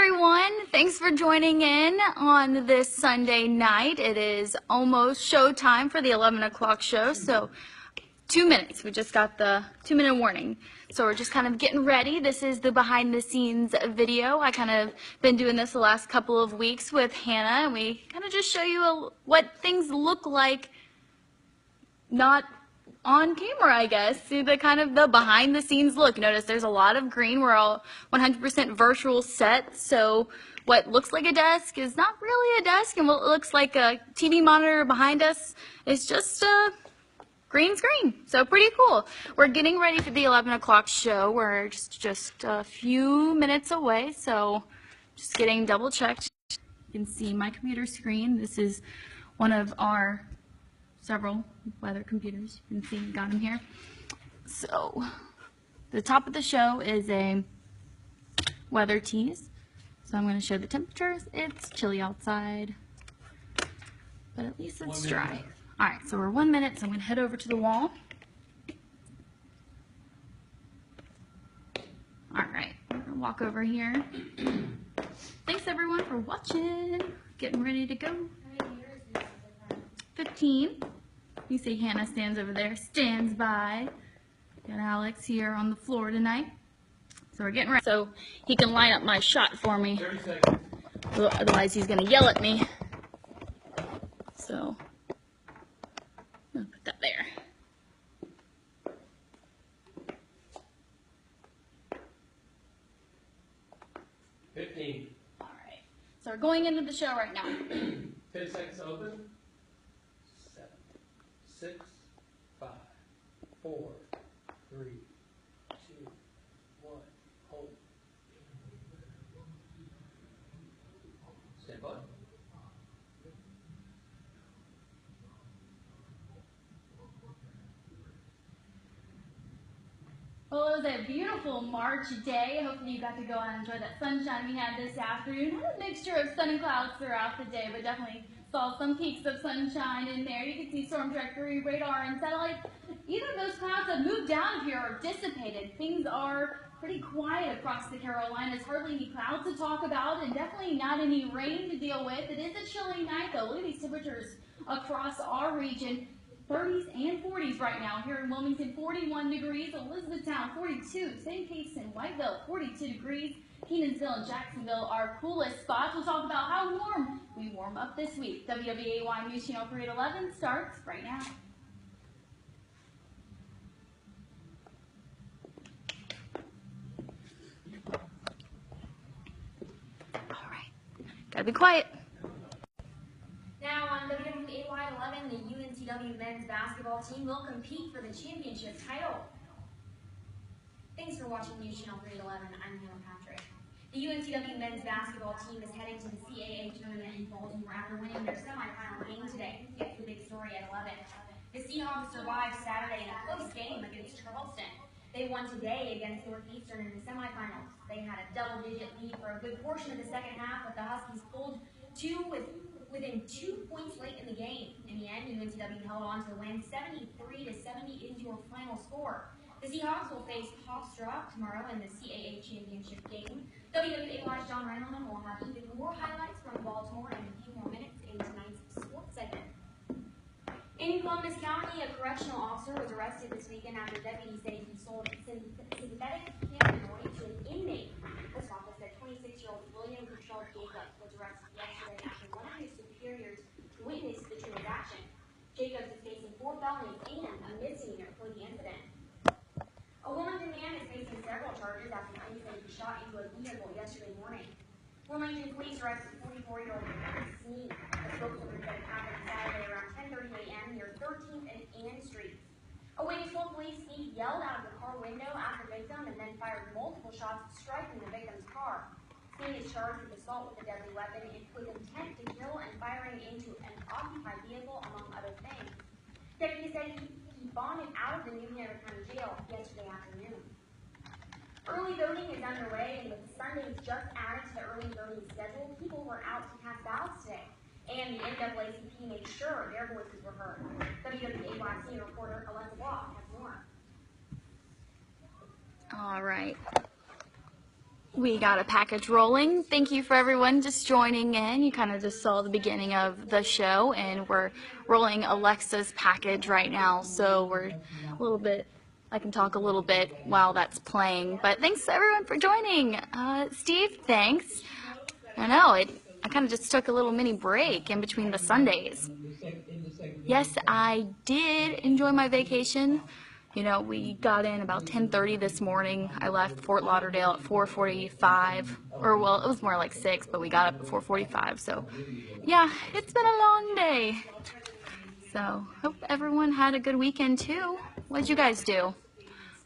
everyone. Thanks for joining in on this Sunday night. It is almost showtime for the 11 o'clock show, so 2 minutes. We just got the 2-minute warning. So we're just kind of getting ready. This is the behind the scenes video. I kind of been doing this the last couple of weeks with Hannah, and we kind of just show you what things look like not on camera, I guess. See the kind of the behind the scenes look. Notice there's a lot of green. We're all 100% virtual set, so what looks like a desk is not really a desk, and what looks like a TV monitor behind us is just a green screen. So pretty cool. We're getting ready for the 11 o'clock show. We're just a few minutes away, so just getting double checked. You can see my computer screen. This is one of our several weather computers. You can see, got them here. So the top of the show is a weather tease. So I'm going to show the temperatures. It's chilly outside, but at least it's dry. All right, so we're 1 minute, so I'm going to head over to the wall. All right, we're going to walk over here. Thanks everyone for watching. Getting ready to go. 15. You see Hannah stands over there, stands by. Got Alex here on the floor tonight. So we're getting ready. So he can line up my shot for me. 30 seconds. Otherwise he's going to yell at me. So I'm going to put that there. All right. So we're going into the show right now. 10 seconds open. 7, 6, 5, 4, 3, 2, 1. Hold. Stand by. Well, it was a beautiful March day. Hopefully you got to go out and enjoy that sunshine we had this afternoon. Had a mixture of sun and clouds throughout the day, but definitely saw some peaks of sunshine in there. You can see storm trajectory, radar, and satellite. Either of those clouds have moved down here or dissipated. Things are pretty quiet across the Carolinas. Hardly any clouds to talk about, and definitely not any rain to deal with. It is a chilly night, though. Look at these temperatures across our region. 30s and 40s right now. Here in Wilmington, 41 degrees. Elizabethtown, 42. St. Kate's and Whiteville, 42 degrees. Kenansville and Jacksonville are coolest spots. We'll talk about how warm we warm up this week. WWAY News Channel 311 starts right now. All right. Gotta be quiet. Now on WWAY 11, the UNCW men's basketball team will compete for the championship title. Thanks for watching News Channel 311. I'm Hannah Patrick. The UNCW men's basketball team is heading to the CAA tournament in Baltimore after winning their semifinal game today. Get the big story at 11. The Seahawks survived Saturday in a close game against Charleston. They won today against Northeastern in the semifinals. They had a double-digit lead for a good portion of the second half, but the Huskies pulled within 2 points late in the game. In the end, UNCW held on to win. 73-70 is your final score. The Seahawks will face Hofstra tomorrow in the CAA championship game. WWAY's John Reinelman will have even more highlights from Baltimore in a few more minutes in tonight's sports segment. In Columbus County, a correctional officer was arrested this weekend after deputies say he sold synthetic cannabinoid to an inmate. The office said 26-year-old William Control Jacobs was arrested yesterday after one of his superiors witnessed the transaction. Jacobs is facing 4 felonies and a misdemeanor for the incident. A Wilmington man is facing several charges after police said he shot into a vehicle yesterday morning. Wilmington police arrested 44-year-old Sneed. A spokeswoman said it happened Saturday around 10:30 a.m. near 13th and Ann Street. A witness told police Sneed yelled out of the car window at the victim and then fired multiple shots, striking the victim's car. Sneed is charged with assault with a deadly weapon with intent to kill and firing into an occupied vehicle, among other things. Deputies said he bonded out of the New Hanover County Jail yesterday afternoon. Early voting is underway, and with Sundays just added to the early voting schedule, people were out to cast ballots today. And the NAACP made sure their voices were heard. WWAY senior reporter Alexa Block has more. All right. We got a package rolling. Thank you for everyone just joining in. You kind of just saw the beginning of the show, and we're rolling Alexa's package right now. So we're a little bit, I can talk a little bit while that's playing. But thanks everyone for joining. Steve, thanks. I know, I kind of just took a little mini break in between the Sundays. Yes, I did enjoy my vacation. You know, we got in about 10:30 this morning. I left Fort Lauderdale at 4:45, or well, it was more like 6, but we got up at 4:45. So, yeah, it's been a long day. So, hope everyone had a good weekend too. What did you guys do?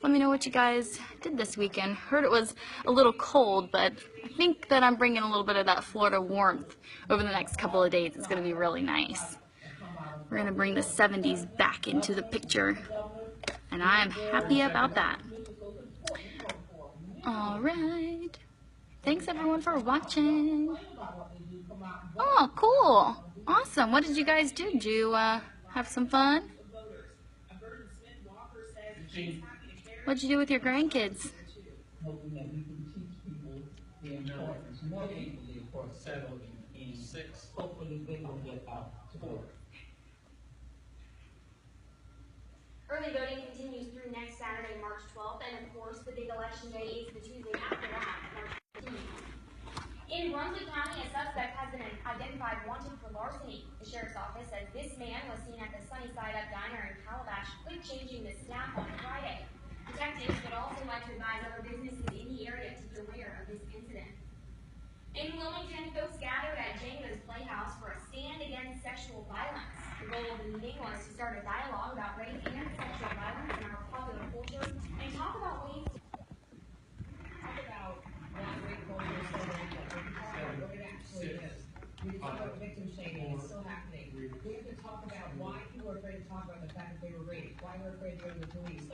Let me know what you guys did this weekend. Heard it was a little cold, but I think that I'm bringing a little bit of that Florida warmth over the next couple of days. It's going to be really nice. We're going to bring the 70s back into the picture, and I'm happy about that. All right. Thanks, everyone, for watching. Oh, cool. Awesome. What did you guys do? Did you have some fun? What did you do with your grandkids? Hoping that we can teach people the importance, more people the importance of voting, and 6. hopefully they will get out to vote. Early voting continues through next Saturday, March 12th, and of course, the big election day is the Tuesday after that, March 15th. In Brunswick County, a suspect has been identified wanted for larceny. The sheriff's office says this man was seen at the Sunny Side Up Diner in Calabash, quick changing the staff on Friday. Detectives would also like to advise other businesses in the area to be aware of this incident. In Wilmington, folks gathered at Jenga's Playhouse for a stand against sexual violence. The goal of the meeting was to start a dialogue about rape and sexual violence in our popular culture and talk about ways to why rape culture is so rampant. We talk about what it actually is. We talk about victim shaming, it's still happening. We have to talk about why people are afraid to talk about the fact that they were raped, why they're afraid to go to the police.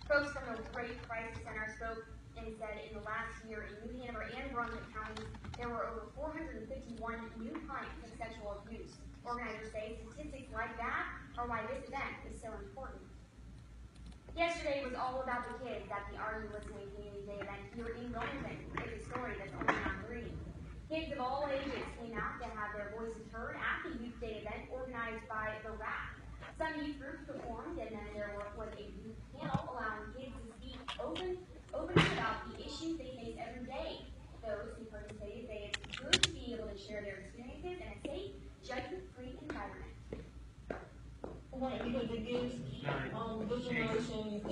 Folks from the Rape Crisis Center spoke and said in the last year in New Hanover and Brunswick counties, there were over 451 new claims of sexual abuse. Organizers say statistics like that are why this event is so important. Yesterday was all about the kids at the Are You Listening Community Day event here in Wilmington. It's a story that's only on 3. Kids of all ages came out to have their voices heard at the Youth Day event organized by the RAP. Some youth groups performed, and then there was a youth panel allowing kids to speak openly about the issues they face every day. Those who participated say it's good to be able to share their experiences in a safe, judgment-free environment. Because it gives this generation a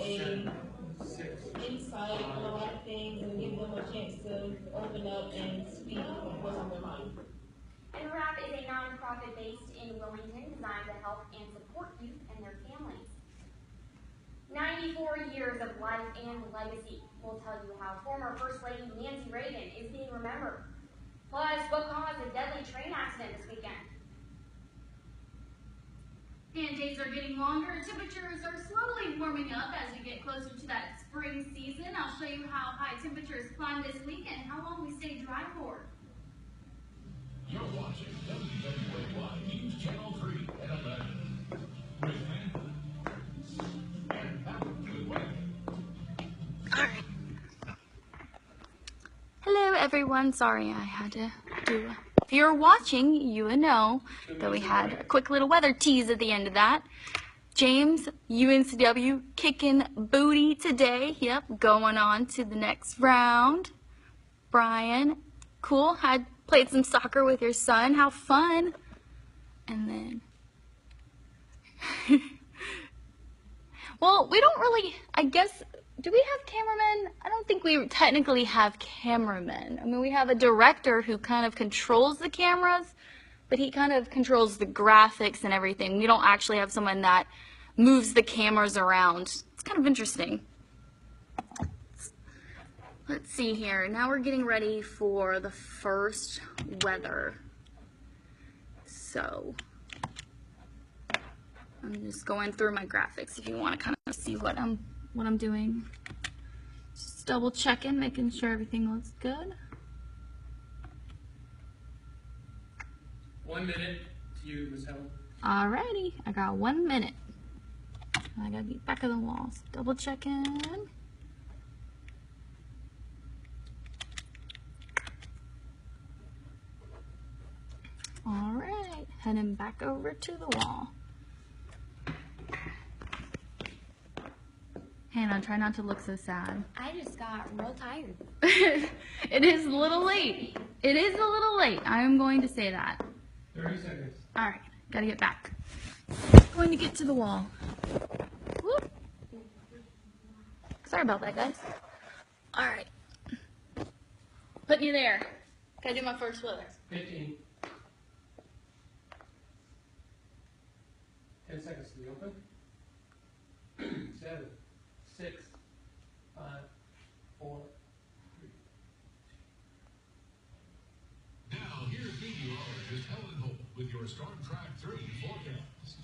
insight on a lot of things and give them a chance to open up and speak what's on their mind. And RAP is a nonprofit based in Wilmington designed to help and support youth and their families. 94 years of life and legacy. We'll tell you how former First Lady Nancy Reagan is being remembered. Plus, what caused a deadly train accident this weekend? And days are getting longer. Temperatures are slowly warming up as we get closer to that spring season. I'll show you how high temperatures climb this week and how long we stay dry for. You're watching WWAY News Channel 3 at 11. With Anthony and Patrick Goodway. Hello everyone, sorry I had to do if you're watching, you would know that we had a quick little weather tease at the end of that. James, UNCW, kicking booty today. Yep, going on to the next round. Brian, cool, played some soccer with your son, how fun. And then, well, we don't really, I guess, do we have cameramen? I don't think we technically have cameramen. I mean, we have a director who kind of controls the cameras, but he kind of controls the graphics and everything. We don't actually have someone that moves the cameras around. It's kind of interesting. Let's see here. Now we're getting ready for the first weather. So I'm just going through my graphics if you want to kind of see what I'm doing. Just double checking, making sure everything looks good. 1 minute to you, Ms. Helen. Alrighty, I got 1 minute. I gotta be back of the walls. Double checking. Heading back over to the wall. Hannah, try not to look so sad. I just got real tired. It is a little late. It is a little late. I am going to say that. 30 seconds. All right, gotta get back. Going to get to the wall. Whoop. Sorry about that, guys. All right. Putting you there. Gotta do my first flip. 15. 10 seconds to the open. 7, 6, 5, 4, 3. Now, here's meteorologist Helen Holt with your Storm Track 3 forecast.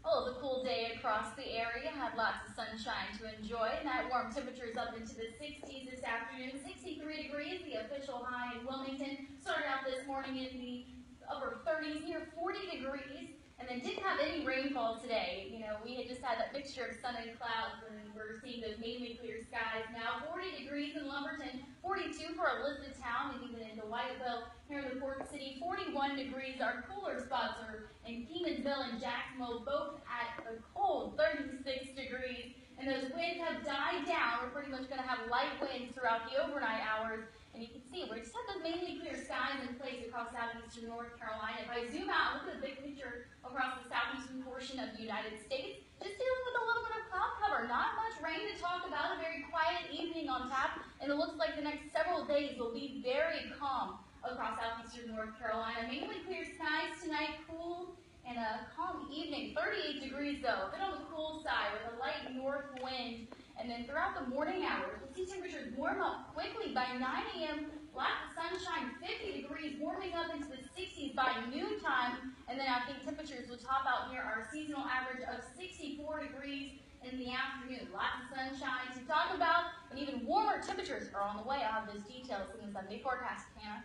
Oh, it was a cool day across the area. Had lots of sunshine to enjoy, and that warm temperatures up into the 60s this afternoon. 63 degrees, the official high in Wilmington. Started out this morning in the upper 30s, near 40 degrees, and then didn't have any rainfall today. You know, we had just had that mixture of sun and clouds, and we're seeing those mainly clear skies now. 40 degrees in Lumberton, 42 for Elizabethtown, and even into Whiteville here in the Port City. 41 degrees. Our cooler spots are in Keemansville and Jacksonville, both at a cold 36 degrees. And those winds have died down. We're pretty much going to have light winds throughout the overnight hours. And you can see we just have those mainly clear skies in place across southeastern North Carolina. If I zoom out and look at the big picture across the southeastern portion of the United States, just dealing with a little bit of cloud cover. Not much rain to talk about. A very quiet evening on tap. And it looks like the next several days will be very calm across southeastern North Carolina. Mainly clear skies tonight, cool and a calm evening. 38 degrees though, a bit on the cool side with a light north wind. And then throughout the morning hours, we'll see temperatures warm up quickly by 9 a.m. Lots of sunshine, 50 degrees, warming up into the 60s by noontime. And then I think temperatures will top out near our seasonal average of 64 degrees in the afternoon. Lots of sunshine to talk about, and even warmer temperatures are on the way. I'll have those details in the Sunday forecast, Hannah.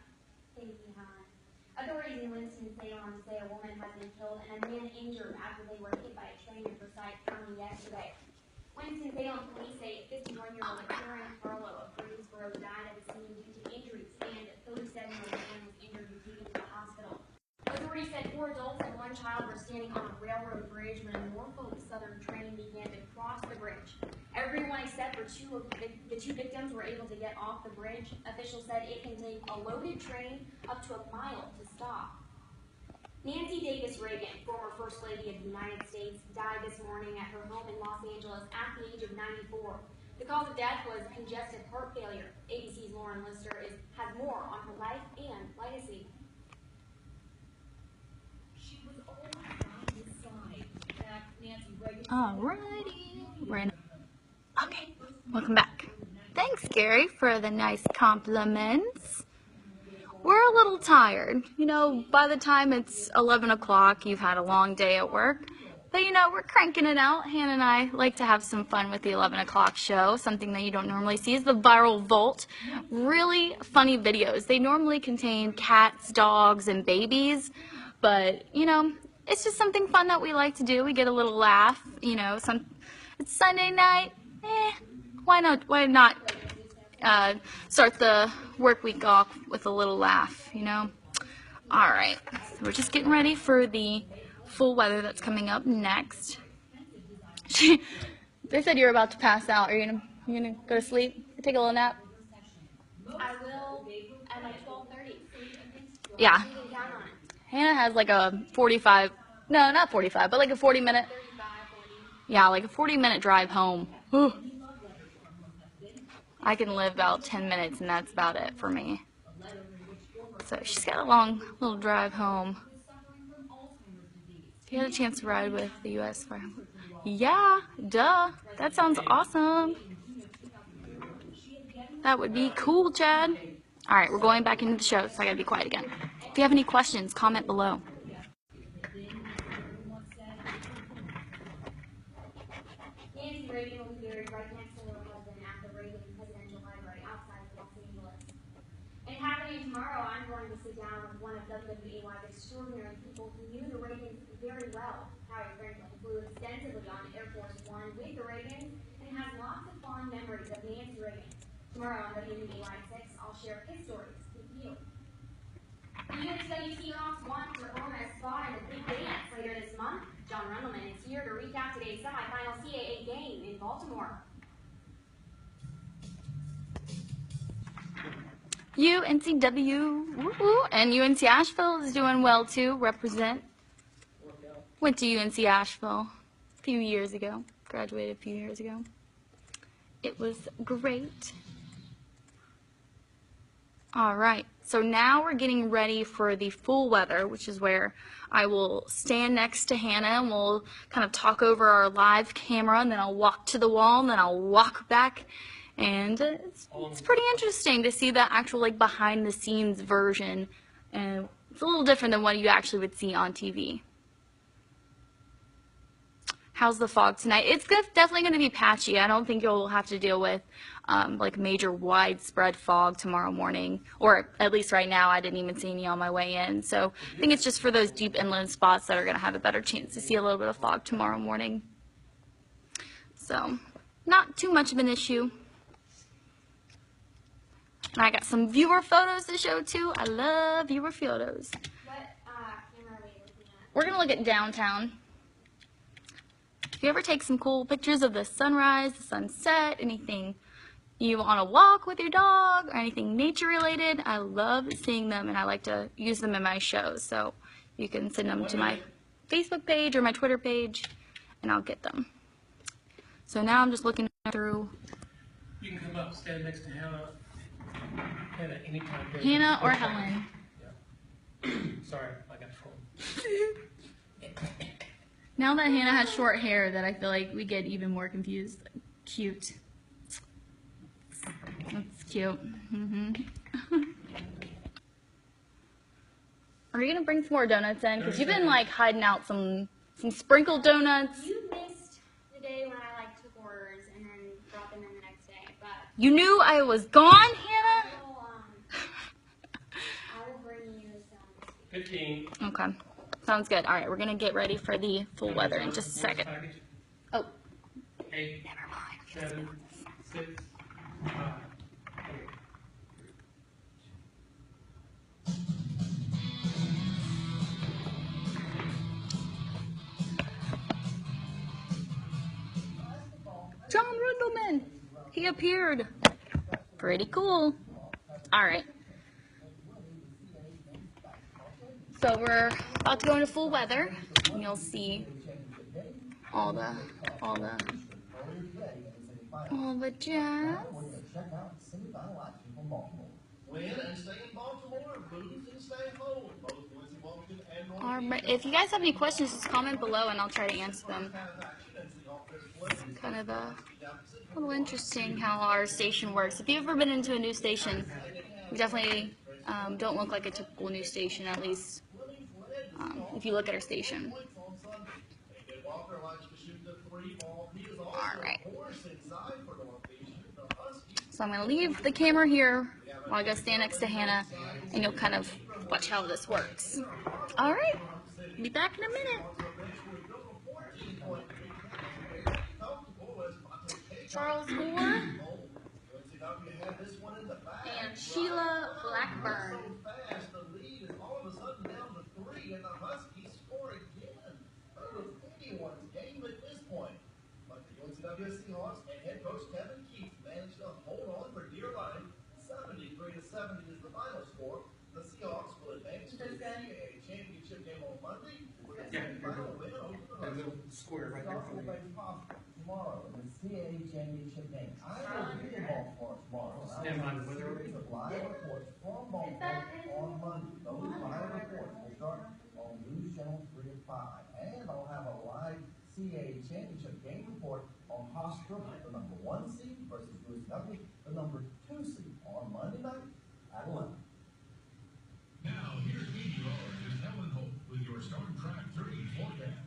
Thank you, Helen. Authorities in Winston-Salem say a woman has been killed and a man injured after they were hit by a train in Forsyth County yesterday. Winston-Salem police say 51-year-old Karen Harlow of Greensboro died at the scene due to injuries, and a 37-year-old man was injured and taken to the hospital. Authorities said 4 adults and 1 child were standing on a railroad bridge when a Norfolk Southern train began to cross the bridge. Everyone except for the 2 victims were able to get off the bridge. Officials said it can take a loaded train up to a mile to stop. Nancy Davis Reagan, former First Lady of the United States, died this morning at her home in Los Angeles at the age of 94. The cause of death was congestive heart failure. ABC's Lauren Lister has more on her life and legacy. She was always on his side. That Nancy Reagan. Alrighty. We're in. Okay, welcome back. Thanks, Gary, for the nice compliments. We're a little tired. You know, by the time it's 11 o'clock, you've had a long day at work. But, you know, we're cranking it out. Hannah and I like to have some fun with the 11 o'clock show. Something that you don't normally see is the Viral Volt. Really funny videos. They normally contain cats, dogs, and babies. But, you know, it's just something fun that we like to do. We get a little laugh. You know, it's Sunday night. Why not start the work week off with a little laugh, you know? All right, so we're just getting ready for the full weather that's coming up next. They said you're about to pass out. Are you gonna go to sleep? Take a little nap? I will at like 12:30. Yeah. You can count on it. Hannah has like a 45, no, not 45, but like a 40-minute, 35, 40. yeah, like a 40-minute drive home. Whew. I can live about 10 minutes, and that's about it for me. So she's got a long little drive home. If you had a chance to ride with the U.S. Fire, yeah, duh. That sounds awesome. That would be cool, Chad. All right, we're going back into the show, so I gotta be quiet again. If you have any questions, comment below. Nancy Reagan will be buried right next to her husband at the Reagan Presidential Library outside of Los Angeles. And happening tomorrow, I'm going to sit down with one of WWAY's extraordinary people who knew the Reagans very well. Harry Franklin flew extensively on Air Force One with the Reagans and has lots of fond memories of Nancy Reagan. Tomorrow on WWAY 6, I'll share his stories with you. The UNCW Seahawks want to earn a spot in the big dance later this month. John Rundelman is here to recap today's semifinal CAA game in Baltimore. UNCW, woo-hoo, and UNC Asheville is doing well too. Represent. Went to UNC Asheville a few years ago. Graduated a few years ago. It was great. All right, so now we're getting ready for the full weather, which is where I will stand next to Hannah and we'll kind of talk over our live camera, and then I'll walk to the wall, and then I'll walk back, and it's pretty interesting to see the actual like behind the scenes version, and it's a little different than what you actually would see on TV. How's the fog tonight? It's definitely going to be patchy. I don't think you'll have to deal with like major widespread fog tomorrow morning, or at least right now I didn't even see any on my way in. So I think it's just for those deep inland spots that are going to have a better chance to see a little bit of fog tomorrow morning. So not too much of an issue. And I got some viewer photos to show too. I love viewer photos. What camera are we looking at? We're going to look at downtown. If you ever take some cool pictures of the sunrise, the sunset, anything you want to walk with your dog, or anything nature related, I love seeing them, and I like to use them in my shows. So you can send them to my Facebook page or my Twitter page, and I'll get them. So now I'm just looking through. You can come up, stand next to Hannah. Hannah, anytime. Hannah or Helen. Yeah. Sorry, I got trolled. Now that Hannah has short hair, that I feel like we get even more confused. Cute. That's cute. Are you gonna bring some more donuts in? Because you've been like hiding out some sprinkled donuts. You missed the day when I like took orders and then brought them in the next day, but You knew I was gone, Hannah? I will bring you some. 15. Okay. Sounds good. All right, we're gonna get ready for the full weather in just a second. Package. Oh, 8, 7, 6, 5, 4. John Rundelman. He appeared. Pretty cool. All right. So we're about to go into full weather, and you'll see all the jazz. Win and stay in Baltimore, lose and stay home. Both Quincy Washington and North All right. If you guys have any questions, just comment below, and I'll try to answer them. It's kind of a little interesting how our station works. If you've ever been into a new station, we definitely don't look like a typical news station, at least if you look at our station. Alright. So I'm going to leave the camera here while I go stand next to Hannah, and you'll kind of watch how this works. Alright. Be back in a minute. Charles Moore and Sheila Blackburn. Seahawks and head coach Kevin Keith managed to hold on for dear life. 73-70 is the final score. The Seahawks will advance to the CAA championship game on Monday. That little square right there for me. Tomorrow in the CAA championship game. I will be in Baltimore tomorrow. Stand by the weather. Live reports from Baltimore on Monday. Those live reports will start on News Channel 3 at 5. And I'll have a live CAA championship game report on Hofstra, the number 1 seed versus UNCW, the number 2 seed on Monday night at 11. Now, here's meteorologist Helen Hope with your Storm Track 3 forecast.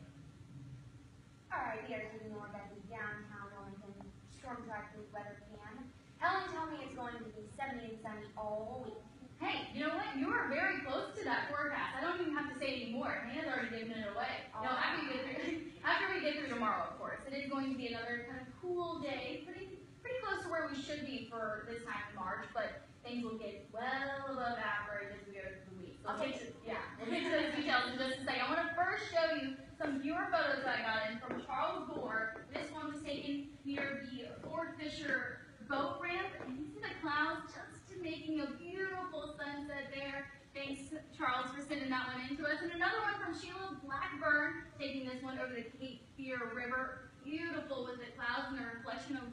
Alright, we are taking a look at the downtown Wilmington Storm Track with weather can. Helen told me it's going to be 70 and sunny all week. Hey, you know what? You were very close to that forecast. I don't even have to say any more. Hannah's already given it away. No, after we get through tomorrow, of course. It is going to be another kind of cool day. Pretty close to where we should be for this time of March, but things will get well above average as we go through the week. So I'll take some viewer photos that I got in from Charles Gore. This one was taken near the Fort Fisher boat ramp, and you see the clouds just making a beautiful sunset there. Thanks, Charles, for sending that one in to us. And another one from Sheila Blackburn, taking this one over the Cape Fear River. Beautiful with the clouds and the reflection of,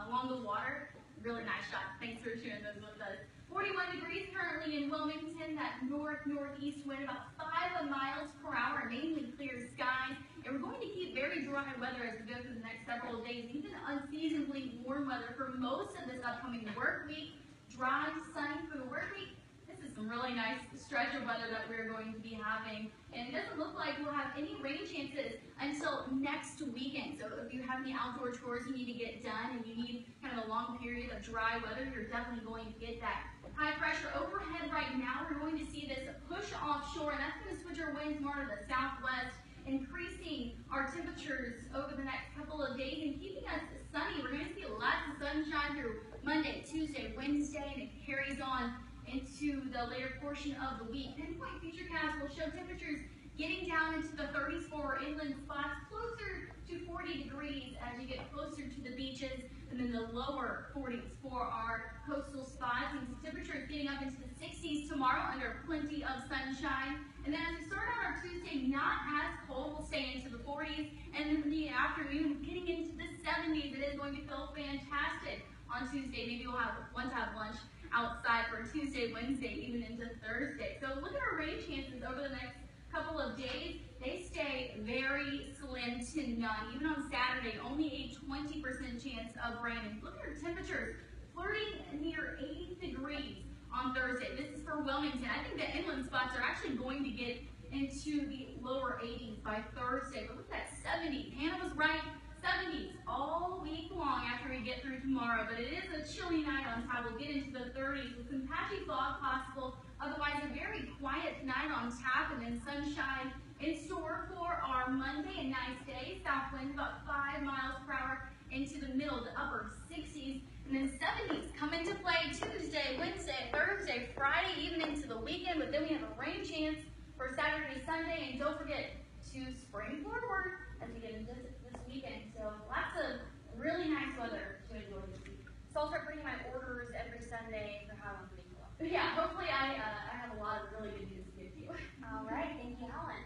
along the water. Really nice shot. Thanks for sharing those with us. 41 degrees currently in Wilmington. That north-northeast wind about 5 miles per hour, mainly clear skies. And we're going to keep very dry weather as we go through the next several days, even unseasonably warm weather for most of this upcoming work week. Dry, sunny for the work week. This is some really nice stretch of weather that we're going to be having. And it doesn't look like we'll have any rain chances until next weekend. So if you have any outdoor chores you need to get done and you need kind of a long period of dry weather, you're definitely going to get that. High pressure overhead right now, we're going to see this push offshore, and that's going to switch our winds more to the southwest, increasing our temperatures over the next couple of days and keeping us sunny. We're going to see lots of sunshine through Monday, Tuesday, Wednesday, and it carries on into the later portion of the week. Pinpoint Futurecast will show temperatures getting down into the 30s for our inland spots, closer to 40 degrees as you get closer to the beaches, and then the lower 40s for our coastal spots, and temperatures getting up into the 60s tomorrow under plenty of sunshine. And then as we start on our Tuesday, not as cold, we'll stay into the 40s, and in the afternoon, getting into the 70s. It is going to feel fantastic on Tuesday. Maybe we'll have to have lunch outside for Tuesday, Wednesday, even into Thursday. So look at our rain chances over the next couple of days. They stay very slim to none. Even on Saturday, only a 20% chance of rain. And look at our temperatures, flirting near 80 degrees on Thursday. This is for Wilmington. I think the inland spots are actually going to get into the lower 80s by Thursday. But look at that 70. Hannah was right. 70s all week long after we get through tomorrow, but it is a chilly night on top. We'll get into the 30s with some patchy fog possible. Otherwise, a very quiet night on tap, and then sunshine in store for our Monday. A nice day. South winds about 5 miles per hour into the middle to upper 60s, and then 70s come into play Tuesday, Wednesday, Thursday, Friday, even into the weekend. But then we have a rain chance for Saturday, Sunday, and don't forget to spring forward as we get into this weekend. So lots of really nice weather to enjoy this week. So I'll start putting my orders every Sunday for Halloween pretty cool. Yeah, hopefully I have a lot of really good news to give you. All right, thank you, Helen.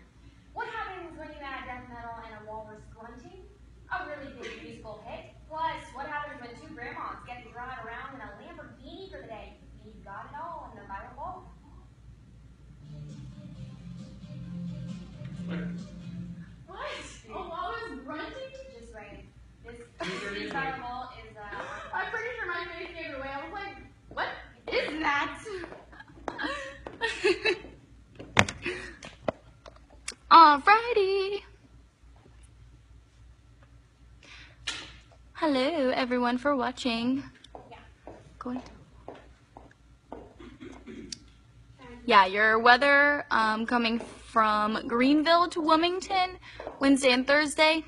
What happens when you add death metal and a walrus grunting? A really big musical hit. Plus, what happens when two grandmas get to drive around in a Lamborghini for the day? We've got it all in the viral vault. What? A walrus grunting? Just right. This Sure is viral right. vault is I'm pretty sure my face gave it away. I was like, what is that? Alrighty. Hello, everyone, for watching. Going. Yeah, your weather coming from Greenville to Wilmington Wednesday and Thursday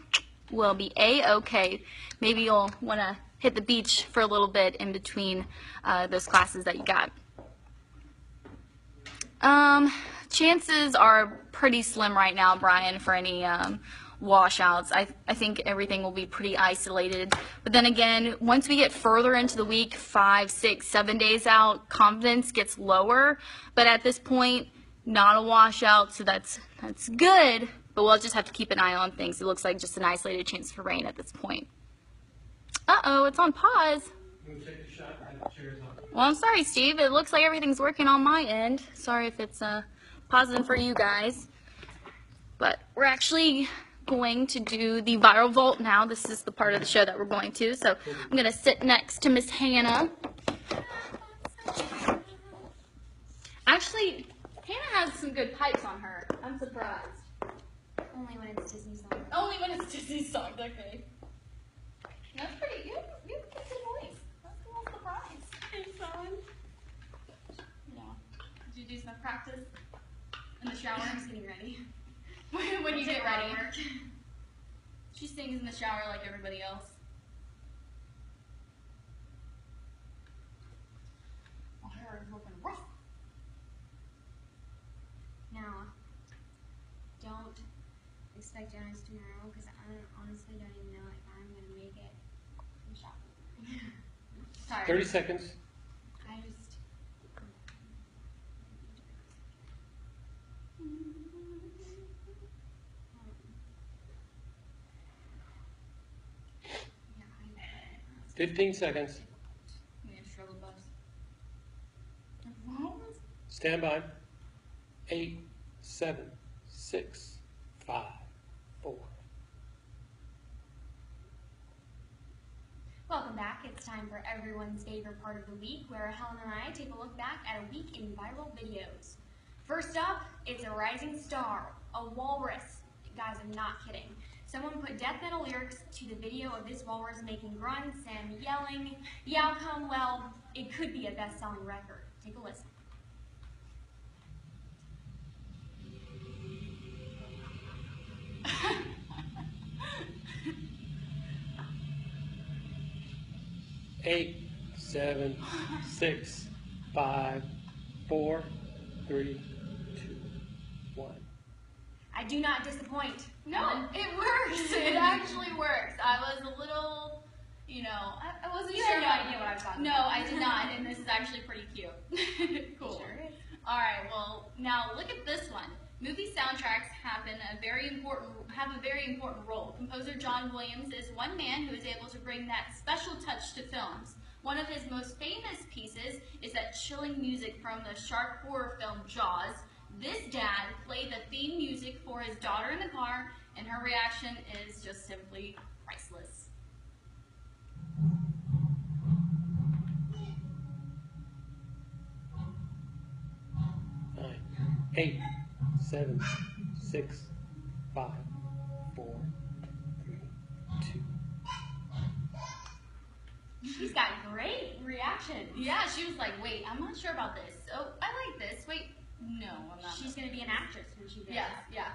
will be A-okay. Maybe you'll want to hit the beach for a little bit in between those classes that you got. Chances are pretty slim right now, Brian, for any washouts. I think everything will be pretty isolated. But then again, once we get further into the week, 5, 6, 7 days out, confidence gets lower. But at this point, not a washout, so that's good. But we'll just have to keep an eye on things. It looks like just an isolated chance for rain at this point. Uh-oh, it's on pause. We'll take the shot and have the chairs on. Well, I'm sorry, Steve. It looks like everything's working on my end. Sorry if it's pausing for you guys. But we're actually going to do the viral vault now. This is the part of the show that we're going to. So I'm going to sit next to Miss Hannah. Actually, Hannah has some good pipes on her. I'm surprised. only when it's Disney songs. Only when it's Disney songs, okay. That's pretty, you have a good voice. That's a little surprise. Hey, son. Yeah. Did you do some practice in the shower? I'm just getting ready. when you get ready. Work. She sings in the shower like everybody else. My hair is looking rough. Now, don't expect expect donuts tomorrow because I honestly don't even know if I'm gonna make it. I'm shocked. Sorry. 30 seconds. I just. Yeah, 15 seconds. We have struggle bus. Stand by. 8, 7, 6, 5, 4. Welcome back. It's time for everyone's favorite part of the week, where Helen and I take a look back at a week in viral videos. First up, it's a rising star, a walrus. Guys, I'm not kidding. Someone put death metal lyrics to the video of this walrus making grunts and yelling. The outcome, well, it could be a best-selling record. Take a listen. Eight, 7, 6, 5, 4, 3, 2, 1. I do not disappoint. No, it works. It actually works. I was a little, I wasn't You sure. had no idea what I was talking No, about. I did not, and this is actually pretty cute. Cool. Sure is. All right, well, now look at this one. Movie soundtracks have a very important role. Composer John Williams is one man who is able to bring that special touch to films. One of his most famous pieces is that chilling music from the shark horror film Jaws. This dad played the theme music for his daughter in the car, and her reaction is just simply priceless. Nine, 8, 7, 6, 5, 4, 3, 2. She's got great reaction. Yeah, she was like, wait, I'm not sure about this. Oh, I like this. Wait, no, I'm not. She's going to be an actress when she does Yes, that. yeah,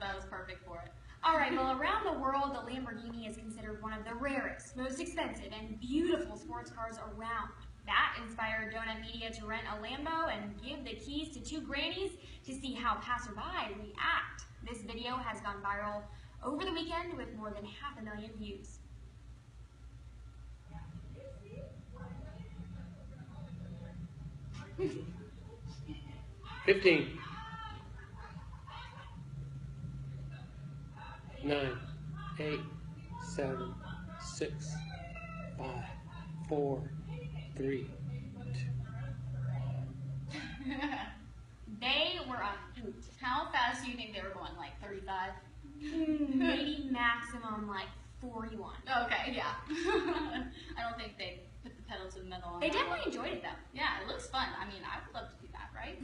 that was perfect for it. All right, well, around the world, the Lamborghini is considered one of the rarest, most expensive, and beautiful sports cars around. That inspired Donut Media to rent a Lambo and give the keys to two grannies to see how passerby react. This video has gone viral over the weekend with more than 500,000 views. Fifteen. 9, 8, 7, 6, 5, 4, 3, 2. They were a hoot. How fast do you think they were going? Like 35? Maybe maximum like 41. Okay, yeah. I don't think they put the pedal to the metal on They that definitely one. enjoyed it though. Yeah, it looks fun. I mean, I would love to do that, right?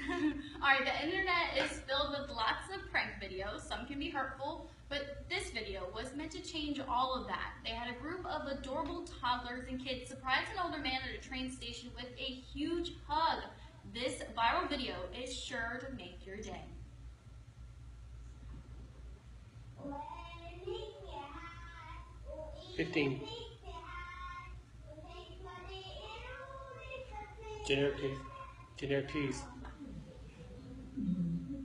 All right, the internet is filled with lots of prank videos. Some can be hurtful, but this video was meant to change all of that. They had a group of adorable toddlers and kids surprise an older man at a train station with a huge hug. This viral video is sure to make your day. Fifteen. Generic keys. Generic keys.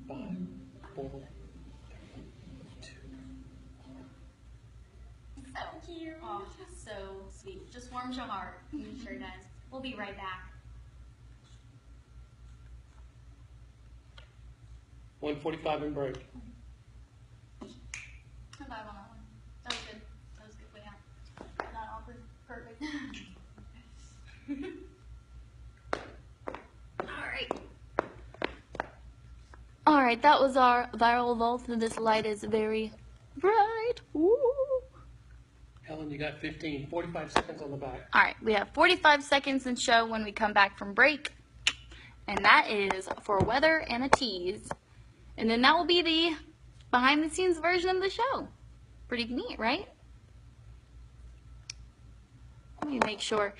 5, 4, 3, 2. So cute. Oh, so sweet. Just warms your heart. Sure does. We'll be right back. 145 and break. High five on that one. That was good. That was good way out. Not awkward. Perfect. All right, that was our viral vault, and this light is very bright. Woo. Helen, you got 15. 45 seconds on the back. All right, we have 45 seconds in show when we come back from break, and that is for weather and a tease. And then that will be the behind-the-scenes version of the show. Pretty neat, right? Let me make sure.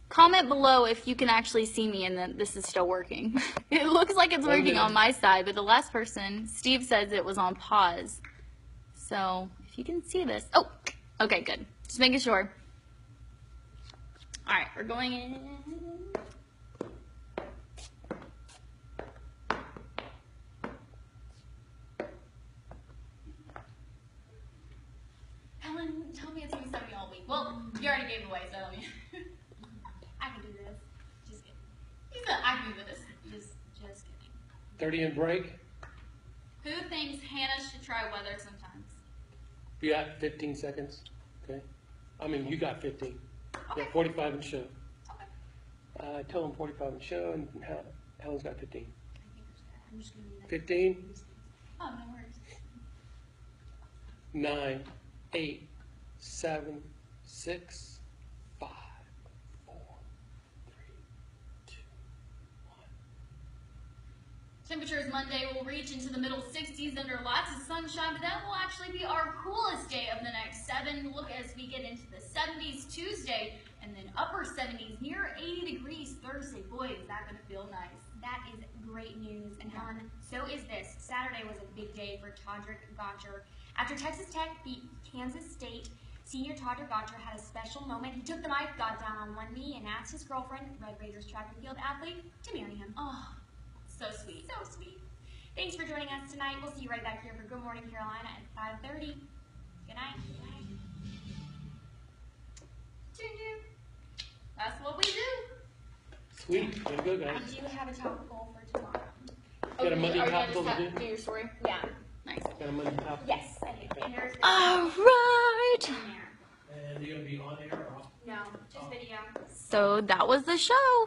Comment below if you can actually see me and that this is still working. It looks like it's 1 working minute. on my side, but the last person, Steve, says it was on pause. So if you can see this. Oh, okay, good. Just making sure. All right, we're going in. 30 and break. Who thinks Hannah should try weather sometimes? You got 15 seconds. Okay. I mean, you got 15. Okay. Yeah, 45 and show. Okay. Tell them 45 and show, and Helen's got 15. I'm just gonna need that. 15, Oh, no worries. 9, 8, 7, 6, 5, 4, 3, 2, 1. Temperatures Monday will reach into the middle 60s under lots of sunshine, but that will actually be our coolest day of the next 7. Look as we get into the 70s Tuesday, and then upper 70s, near 80 degrees Thursday. Boy, is that going to feel nice. That is great news, and Helen, so is this. Saturday was a big day for Todrick Gotcher. After Texas Tech beat Kansas State, senior Todrick Gotcher had a special moment. He took the knife, got down on one knee, and asked his girlfriend, Red Raiders track and field athlete, to marry him. Oh, so sweet. So sweet. Thanks for joining us tonight. We'll see you right back here for Good Morning Carolina at 5:30. Good night. Good night. That's what we do. Sweet. Way to go, guys. I do have a topical for tomorrow. Got a Monday Are you gonna topical just to have do? your story? Yeah. Nice. Got a Monday topical? Yes, I do. And there's All right. in there. And you're going to be on air or off? No, just video. So that was the show.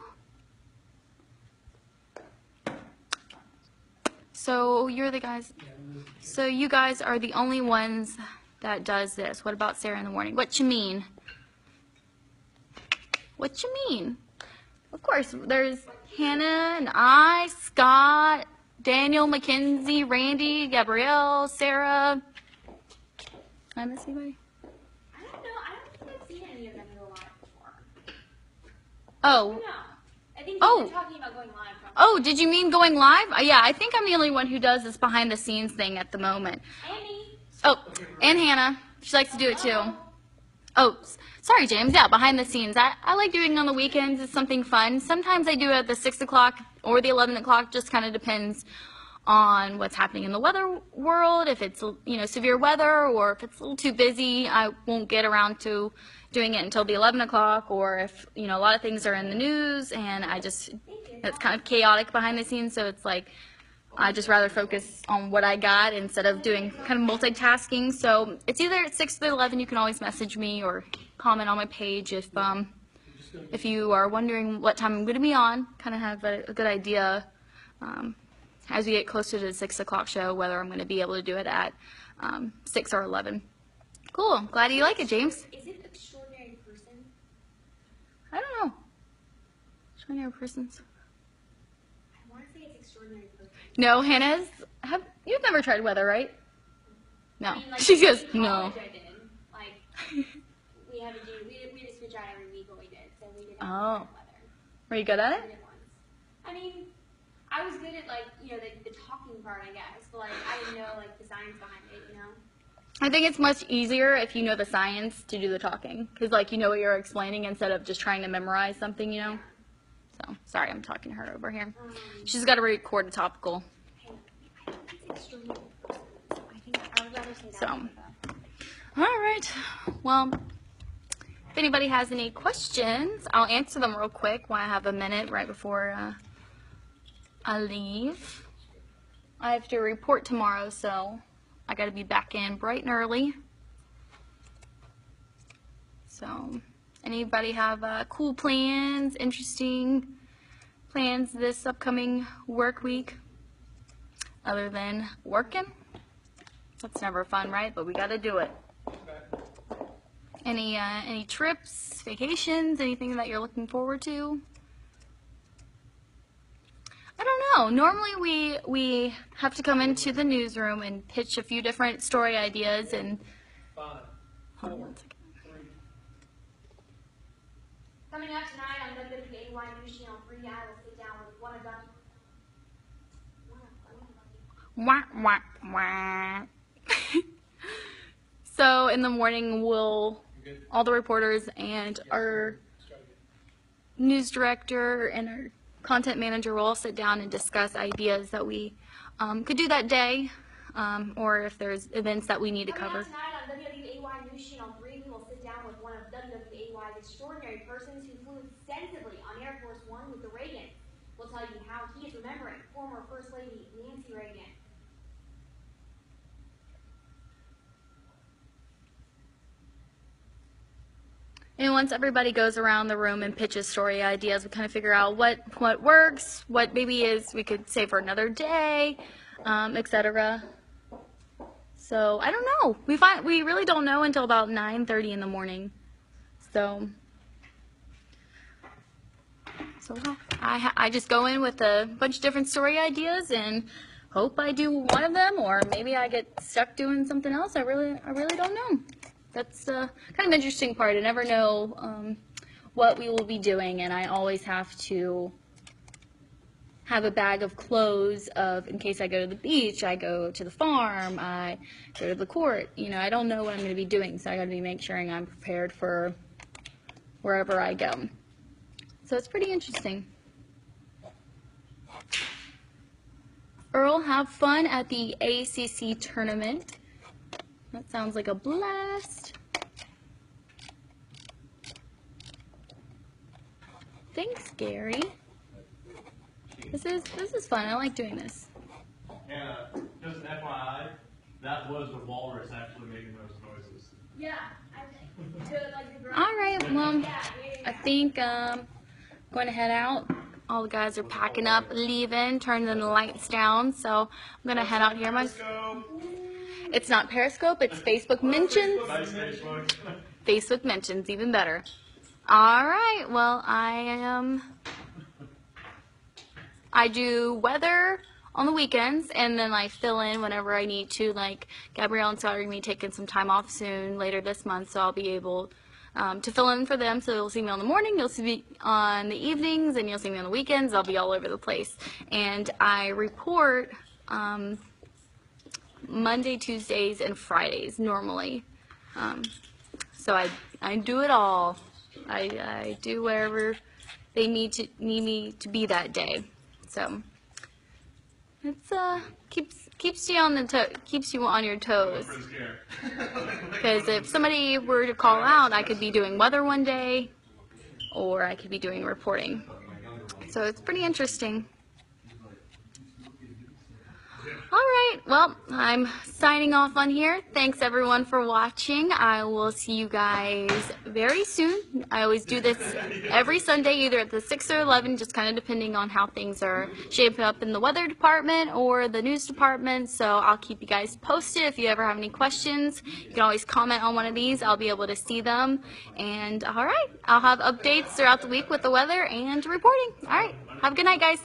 So you're the guys. So you guys are the only ones that does this. What about Sarah in the morning? What you mean? What you mean? Of course, there's Hannah and I, Scott, Daniel, Mackenzie, Randy, Gabrielle, Sarah. Did I miss anybody? I don't know. I don't think I've seen any of them go live before. Oh. No. I think Oh. you've been talking about going live. Probably. Oh, did you mean going live? Yeah, I think I'm the only one who does this behind the scenes thing at the moment. Amy. Oh, and Hannah. She likes to do it too. Oh, sorry, James. Yeah, behind the scenes. I like doing it on the weekends. It's something fun. Sometimes I do it at the 6 o'clock or the 11 o'clock. Just kind of depends on what's happening in the weather world. If it's, severe weather, or if it's a little too busy, I won't get around to doing it until the 11 o'clock. Or if, a lot of things are in the news and it's kind of chaotic behind the scenes. So it's like, I just rather focus on what I got instead of doing kind of multitasking. So it's either at 6 or 11. You can always message me or comment on my page if you are wondering what time I'm going to be on. Kind of have a good idea as we get closer to the 6 o'clock show whether I'm going to be able to do it at 6 or 11. Cool. Glad you like it, James. Is it extraordinary person? I don't know. Extraordinary persons. I want to say it's extraordinary person. No, Hannah's. You've never tried weather, right? No. I mean, like, She goes, in no. college I did. Like, we had to switch out every week what we did. So we did Oh. weather. Were you good at I it? did it once. I mean, I was good at the talking part, I guess. But I didn't know the science behind it. I think it's much easier if you know the science to do the talking. Because, you know what you're explaining instead of just trying to memorize something, So, sorry, I'm talking to her over here. She's got to record a topical. I think it's extraordinary person. So I think I would rather say that. So. than that. All right. Well, if anybody has any questions, I'll answer them real quick while I have a minute right before I leave. I have to report tomorrow, so I got to be back in bright and early. So, anybody have cool plans, interesting plans this upcoming work week other than working? That's never fun, right? But we got to do it. Any trips, vacations, anything that you're looking forward to? I don't know. Normally we have to come into the newsroom and pitch a few different story ideas and 5, hold on 4, one second. 3. Coming up tonight on WWAY News Channel 3, I will sit down with one of them. Wah, wah, wah. So in the morning all the reporters and our news director and our content manager will all sit down and discuss ideas that we could do that day, or if there's events that we need to Coming cover. up tonight on WWAY News Channel 3, we will sit down with one of WWAY's extraordinary persons who flew extensively on Air Force One with the Reagan. We'll tell you how he is remembering former First Lady And once everybody goes around the room and pitches story ideas, we kind of figure out what works, what maybe is we could save for another day, etc. So I don't know. We really don't know until about 9:30 in the morning. So I just go in with a bunch of different story ideas and hope I do one of them, or maybe I get stuck doing something else. I really don't know. That's the kind of interesting part. I never know what we will be doing, and I always have to have a bag of clothes in case I go to the beach, I go to the farm, I go to the court. You know, I don't know what I'm going to be doing, so I got to be making sure I'm prepared for wherever I go. So it's pretty interesting. Earl, have fun at the ACC tournament. That sounds like a blast. Thanks, Gary. This is fun. I like doing this. And just an FYI, that was the walrus actually making those noises. Yeah, I think. All right, well, I think I'm going to head out. All the guys are packing up, leaving, turning the lights down. So I'm going to head out here. It's not Periscope, it's Facebook mentions. Facebook mentions, even better. All right, well, I do weather on the weekends, and then I fill in whenever I need to. Like Gabrielle and Scott are going to be taking some time off soon, later this month, so I'll be able to fill in for them. So you'll see me on the morning, you'll see me on the evenings, and you'll see me on the weekends. I'll be all over the place. And I report Monday, Tuesdays, and Fridays normally. So I do it all. I do wherever they need me to be that day. So it's keeps you on your toes. Because if somebody were to call out, I could be doing weather one day, or I could be doing reporting. So it's pretty interesting. All right, well, I'm signing off on here. Thanks everyone for watching. I will see you guys very soon. I always do this every Sunday, either at the 6 or 11, just kind of depending on how things are shaping up in the weather department or the news department. So I'll keep you guys posted. If you ever have any questions, you can always comment on one of these. I'll be able to see them. And all right, I'll have updates throughout the week with the weather and reporting. All right, have a good night, guys.